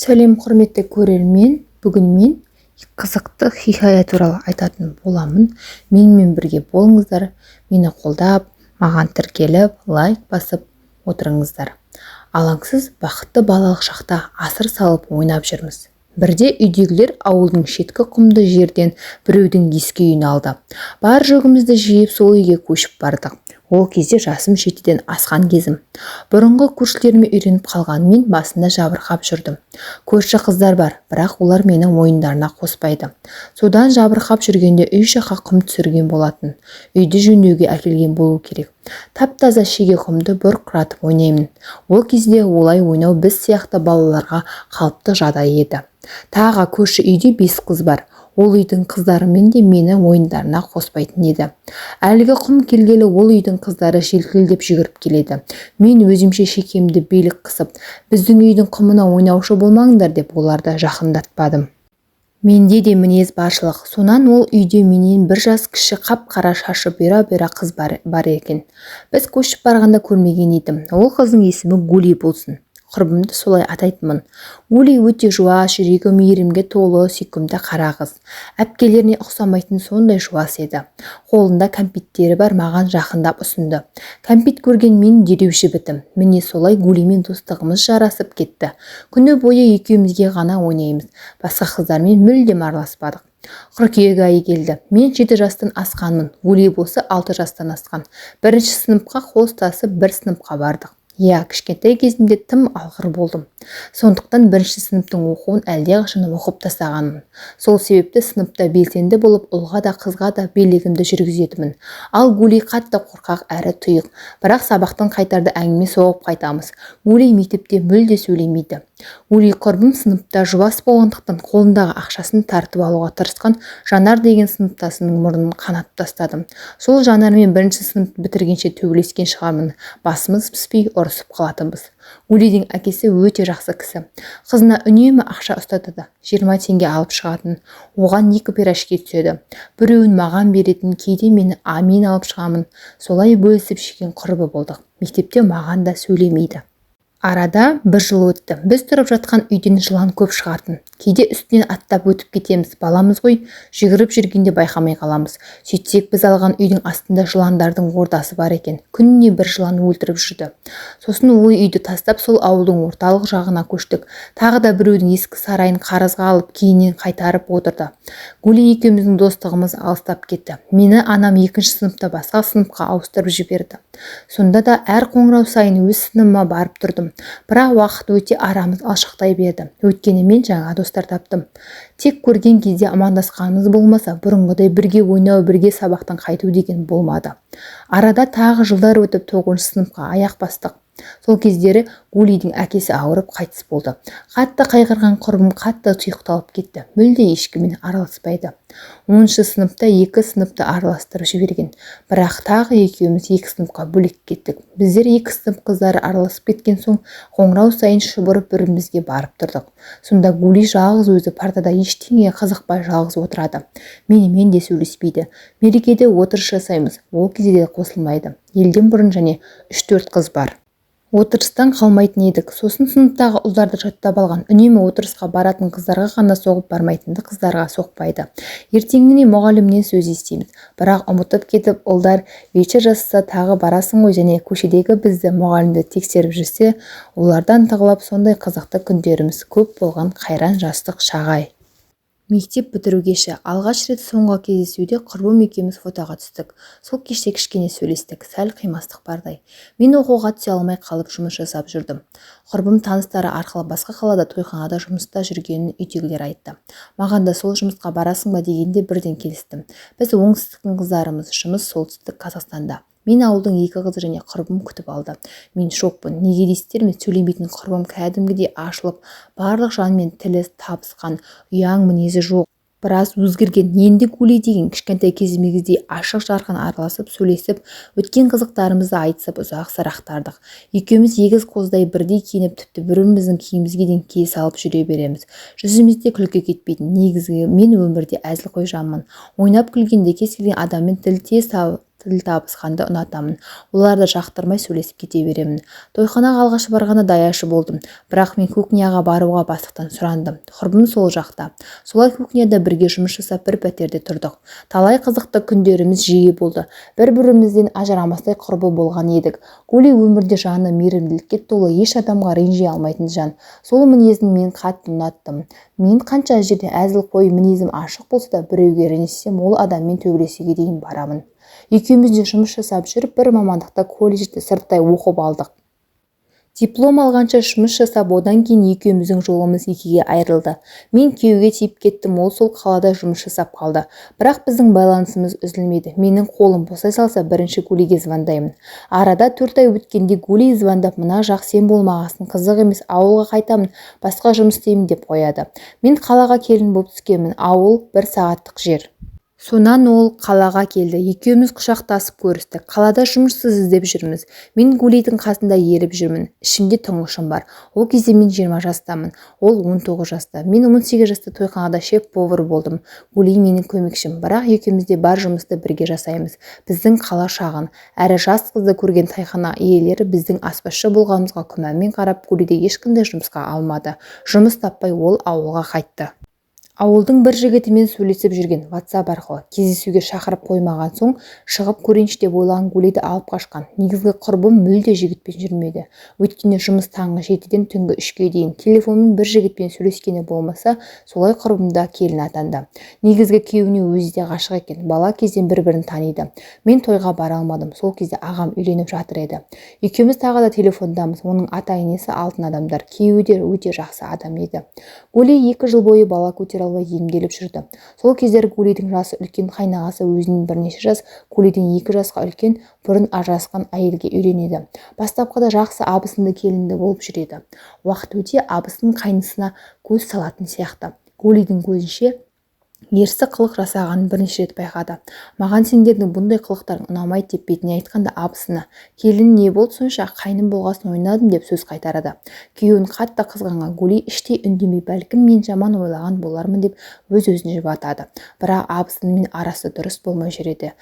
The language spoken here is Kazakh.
Сәлем құрметті көрермен, бүгін мен қызықты хикая туралы айтатын боламын. Менімен бірге болыңыздар, мені қолдап, маған тіркеліп, лайк басып отырыңыздар. Алаңсыз бақытты балалық шақта асыр салып ойнап жүрміз. Бірде үйдегілер ауылдың шеткі құмды жерден біреудің ескі үйін алды. Бар жүгімізді жиып сол үйге көшіп бардық. Ол кезде жасым жетіден асқан кезім. Бұрынғы көршілеріме үйреніп қалғанымен басында жабырқап жүрдім. Көрші қыздар бар, бірақ олар менің ойындарына қоспайды. Содан жабырқап жүргенде үй жаққа құм түсірген болатын. Үйді жөндеуге әкелген болу керек. Тап-таза шеге құмды бұрқыратып ойнаймын. Ол кезде олай ойнау біз сияқты балаларға қалыпты жағдай еді. Тағы көрші үйде 5 қыз бар. Ол үйдің қыздарымен де мені ойындарына қоспайтын еді. Әлгі құм келгелі ол үйдің қыздары желкілдеп жүгіріп келеді. Мен өзімше шекемді белік қысып, біздің үйдің құмына ойнаушы болмаңдар деп оларды жақындатпадым. Менде де мінез баршылық. Сонан ол үйде менен бір жас кіші қап-қара шашы бұйра-бұйра қыз бар екен. Біз көшіп барғанда көрмеген едім. Ол қыздың есімі Гули болсын. Құрбымды солай атайтынмын. Гули өте жуас, жүрегі мейірімге толы, сүйкімді қара қыз. Әпкелеріне ұқсамайтын сондай жуас еді. Қолында кәмпиттері бар, маған жақындап ұсынды. Кәмпит көрген мен дереу жібітім. Міне солай Гулимен достығымыз жарасып кетті. Күні бойы екеумізге ғана ойнаймыз. Басқа қыздармен мүлдем араласпадық. Қыркүйек айы келді. Мен 7 жастан асқанмын. Гули болса 6 жастан асқан. Бірінші сыныпқа қол ұстасып бір сыныпқа бардық. Кішкентай кезімде тым алғыр болдым. Сондықтан бірінші сыныптың оқуын әлдеқашан оқып тастағанмын. Сол себепті сыныпта белсенді болып, ұлға да қызға да билігімді жүргізетімін. Ал Гули қатты қорқақ әрі тұйық. Бірақ сабақтан қайтарда әңгіме соғып қайтамыз. Гули мектепте мүлде сөйлемейді. Гули құрбым сыныпта жуас болғандықтан қолындағы ақшасын тартып алуға тырысқан Жанар деген сыныптасының мұрнын қанатып тастадым. Сол Жанармен бірінші сыныпты бітіргенше төбелескен шығармын. Басымыз піспей ұрысып қалатынбыз. Гулидің әкесі өте жақсы кісі. Қызына үнемі ақша ұстатады. 20 теңге алып шығатын. Оған 2 пирожки түседі. Біреуін маған беретін, кейде мен алып шығамын. Солай бөлісіп жеген құрбы болдық. Мектепте маған да сөйлемейді. Арада 1 жыл өтті. Біз тұрып жатқан үйден жылан көп шығатын. Кейде үстінен аттап өтіп кетеміз. Баламыз ғой, жүгіріп жүргенде байқамай қаламыз. Сөйтсек біз алған үйдің астында жыландардың ордасы бар екен. Күніне 1 жылан өлтіріп жүрді. Сосын ол үйді тастап сол ауылдың орталық жағына көштік. Тағы да біреудің ескі сарайын қарызға алып, кейіннен қайтарып отырды. Гули екеуміздің достығымыз алыстап кетті. Мені анам 2-ші сыныпта басқа сыныпқа ауыстырып жіберді. Сонда да әр қоңырау сайын өз сыныма барып тұрдым. Бірақ уақыт өте арамыз алшақтай берді. Өйткені мен жаңа достар таптым. Тек көрген кезде амандасқанымыз болмаса, бұрынғыдай бірге ойнау, бірге сабақтан қайту деген болмады. Арада тағы жылдар өтіп 9-ші сыныпқа аяқ бастық. Сол кездері Гулидің әкесі ауырып қайтыс болды. Қатты қайғырған құрбым қатты тұйықталып кетті. Мүлде ешкіммен араласпайды. 10-ші сыныпта 2 сыныпты араластырып жіберген. Бірақ тағы екеуміз 2 сыныпқа бөлек кеттік. Біздер 2 сынып қыздары араласып кеткен соң қоңырау сайын шұбырып бірімізге барып тұрдық. Сонда Гули жалғыз өзі партада ештеңеге қызықпай жалғыз отырады. Менімен де сөйлеспейді. Мерекеде отырыс жасаймыз. Ол кезде де қосылмайды. Елден бұрын және 3-4 қыз бар. Отырыстан қалмайтын едік. Сосын сыныптағы ұлдарды жаттап алған. Үнемі отырысқа баратын қыздарға ғана соғып бармайтынды қыздарға соқпайды. Ертеңіне мұғалімнен сөз естиміз. Бірақ ұмытып кетіп, ұлдар вечер жасаса тағы барасың ғой, және көшедегі бізді мұғалімді тексеріп жүрсе, олардан тығылып сондай қызықты күндеріміз көп болған қайран жастық шағай. Мектеп бітіру кеші. Алғаш рет соңғы кездесуде құрбым екеуміз фотоға түстік. Сол кеште кішкене сөйлестік, сәл қимастық бардай. Мен оқуға түсе алмай қалып жұмыс жасап жүрдім. Құрбым таныстары арқылы басқа қалада тойханада жұмыста жүргенін үйдегілер айтты. Маған да сол жұмысқа барасың ба дегенде бірден келістім. Біз оңтүстіктің қыздарымыз, жұмыс солтүстік Қазақстанда. Мен ауылдың 2 қызы және құрбым күтіп алды. Мен шокпын. Неге дейсіздер ме? Сөйлемейтін құрбым кәдімгідей ашылып, барлық жанмен тілі табысқан, ұяң мінезі жоқ. Біраз өзгерген. Енді Гули деген кішкентай кезіміздей ашық жарқын араласып, сөйлесіп, өткен қызықтарымызды айтысып ұзақ сарақтардық. Екеуміз егіз қоздай бірдей киініп, тіпті біріміздің киімімізге дейін кие салып жүре береміз. Жүзімізде күлкі кетпейтін. Негізгі мен өмірде әзілқой жанмын. Ойнап күлгенде кез келген адаммен тіл тез тіл табысқанды ұнатамын. Оларды жақтырмай сөйлесіп кете беремін. Тойханаға алғаш барғанда даяшы болдым, бірақ мен кухняға баруға бастықтан сұрандым. Құрбым сол жақта. Солай кухняда бірге жұмыс жасап бір пәтерде тұрдық. Талай қызықты күндеріміз жиі болды. Бір-бірімізден ажырамастай құрбы болған едік. Гули өмірде жаны мейірімділікке толы, еш адамға ренжи алмайтын жан. Сол мінезін мен қатты ұнаттым. Мен қанша жерде әзілқой мінезім ашық болса да, біреуге ренжісем, ол адаммен төбелесуге дейін барамын. Екеуміз де жұмыс жасап жүріп, бір мамандықта колледжде сырттай оқып алдық. Диплом алғанша жұмыс жасап, одан кейін екеуміздің жолымыз екіге айырылды. Мен күйеуге тиіп кеттім, ол сол қалада жұмыс жасап қалды. Бірақ біздің байланысымыз үзілмеді. Менің қолым босай салса, бірінші Гулиге звондаймын. Арада 4 ай өткенде Гули звондап, мына жақ сен болмағасын, қызық емес, ауылға қайтамын, басқа жұмыс істеймін деп қояды. Мен қалаға келін болып түскенмін, ауыл 1 сағаттық жер. Сонан ол қалаға келді. Екеуміз құшақтасып көрістік. Қалада жұмыссыз іздеп жүрміз. Мен Гулидің қасында еріп жүрмін. Ішімде тұңғышым бар. Ол кезде мен 20 жастамын. Ол 19 жаста. Мен 18 жаста тойханада шеф-повар болдым. Гули менің көмекшім. Бірақ екеумізде бар жұмысты бірге жасаймыз. Біздің қала шағын. Әрі жас қызды көрген тойхана иелері біздің аспазшы болғанымызға күмәнмен қарап, Гулиді ешқандай жұмысқа алмады. Жұмыс таппай ол ауылға қайтты. Ауылдың бір жігітімен сөйлесіп жүрген, WhatsApp арқылы кездесуге шақырып қоймаған соң, шығып көрейінші деп ойлаған Гулиді алып қашқан. Негізгі құрбым мүлде жігітпен жүрмеді. Өйткені жұмыс таңғы 7-ден түнгі 3-ге дейін. Телефонмен бір жігітпен сөйлескені болмаса, солай құрбымда келін атанды. Негізгі күйеуіне өзі де ғашық екен. Бала кезден бір-бірін таниды. Мен тойға бара алмадым. Сол кезде ағам үйленіп жатыр еді. Екеуміз тағы да телефондамыз. Оның ата-енесі алтын адамдар. Күйеуі де өте жақсы адам еді. Гули 2 жыл бойы бала көтере емделіп жүрді. Сол кездер Гулидің жасы үлкен, қайнағасы өзінің бірнеше жас, Гулиден 2 жасқа үлкен, бұрын ажырасқан әйелге үйленеді. Бастапқыда жақсы абысынды келінді болып жүреді. Уақыт өте абысын қайнысына көз салатын сияқты. Гулидің көзінше ерсі қылық жасағанын бірнеше рет байқады. Маған сендердің бұндай қылықтарың ұнамайды деп бетіне айтқанда абысына, келін не болды сонша, қайным болғасын ойнадым деп сөз қайтарады. Күйеуін қатты қызғанған Гули іштей үндемей, бәлкім мен жаман ойлаған болармын деп өз-өзіне жұбатады. Бірақ абысынымен арасы дұрыс болмай жүреді.